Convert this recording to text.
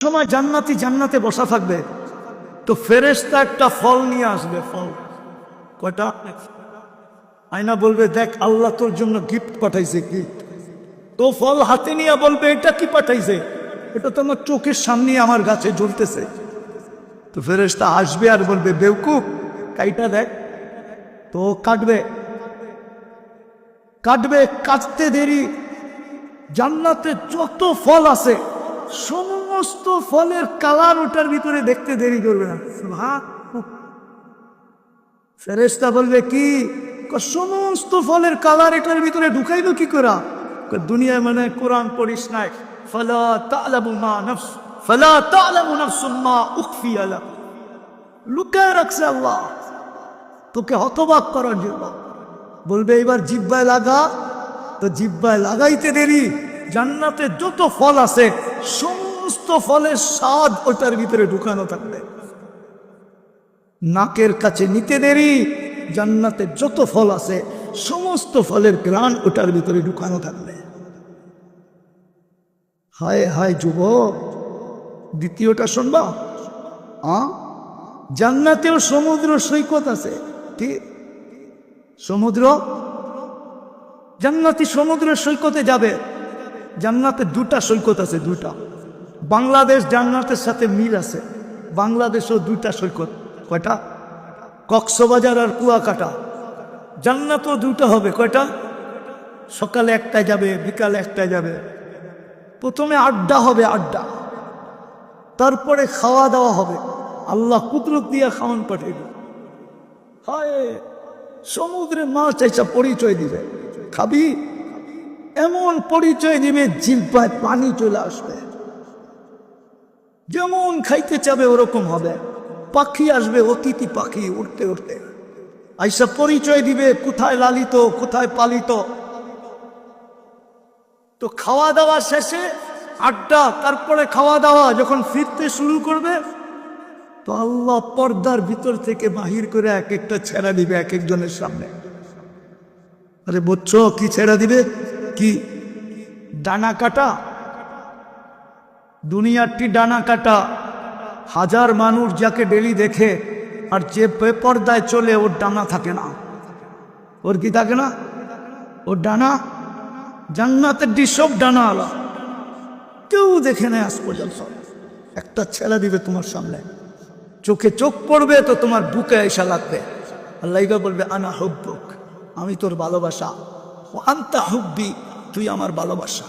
সময় জান্নাতি জান্নাতে বসা থাকবে, তো ফেরেশতা একটা ফল নিয়ে আসবে। ফল কয়টা? আয়না বলবে, দেখ আল্লাহ তোর জন্য গিফট পাঠাইছে। গিফট তো ফল হাতে নিয়ে বলবে, এটা কি পাঠাইছে? এটা তো আমার চোখের সামনে আমার গাছে জ্বলতেছে। তো ফেরেশতা আসবে আর বলবে, বেওকুফ, কাইটা দেখ। তো কাটবে, কাটতে দেরি। জান্নাতে যত ফল আছে সমস্ত ফলের কালার ওটার ভিতরে দেখতে দেরি করবে না। ফেরেশতা বলবে, কি? সমস্ত ফলের কালার এটার ভিতরে ঢুকাইলো কি করে? দুনিয়ায় মানে কোরআন পড়িস নাই। ফালা তা'লামু নাফসুম মা উখফিয়া লাহুম, লুকায় রাখছে আল্লাহ তোকে হতবাক করার জন্য। বলবে এবার জিহ্বায় লাগা, তো জিহ্বায় লাগাইতে দেরি। জান্নাতে যত ফল আছে সমস্ত ফলের স্বাদ ওটার ভিতরে ঢুকানো থাকবে। নাকের কাছে নিতে দেরি। জান্নাতে যত ফল আছে সমস্ত ফলের ঘ্রাণ ওটার ভিতরে ঢুকানো থাকবে। হায় হায় যুবক, দ্বিতীয়টা শুনবা? জান্নাতেও সমুদ্র সৈকত আছে। ঠিক সমুদ্র, জান্নাতি সমুদ্র সৈকতে যাবে। জান্নাতে দুটা সৈকত আছে, দুটা। বাংলাদেশ জান্নাতের সাথে মিল আছে। বাংলাদেশও দুটা সৈকত। কয়টা? কক্সবাজার আর কুয়াকাটা। জান্নাতও দুটো হবে। কয়টা? সকালে একটায় যাবে, বিকালে একটায় যাবে। প্রথমে আড্ডা হবে, আড্ডা, তারপরে খাওয়া দাওয়া হবে। আল্লাহ কুদরত দিয়া খাওয়ান পাঠিয়ে। হায়, সমুদ্রে মাছ এসে পরিচয় দিবে, খাবি? এমন পরিচয় দিবে জিহ্বায় পানি চলে আসবে। যেমন খাইতে চাবে ওরকম হবে। পাখি আসবে, অতিথি পাখি উঠতে উঠতে আইসা পরিচয় দিবে কোথায় লালিত, কোথায় পালিত। তো খাওয়া দাওয়া শেষে আড্ডা, তারপরে খাওয়া দাওয়া যখন ফিরতে শুরু করবে, তো আল্লাহ পর্দার ভিতর থেকে বাহির করে এক একটা ছেড়া দিবে এক একজনের সামনে। আরে বুঝছো কি ছেড়া দিবে? কি? ডানা কাটা। দুনিয়ারটি ডানা কাটা। হাজার মানুষ যাকে ডেলি দেখে, আর যে বেপর্দায় চলে ওর ডানা থাকে না। ওর কি থাকে না? ওর ডানা। জান্নাতের সব ডানা আলা, কেউ দেখে নেয় আজ পর্যন্ত। একটা ছেড়া দিবে তোমার সামনে, চোখে চোখ পড়বে তো তোমার বুকে এসা লাগবে। আল্লাহ বলবে, আনা হুব্বুক, আমি তোর ভালোবাসা। ও আনতা হুব্বি, তুই আমার ভালোবাসা।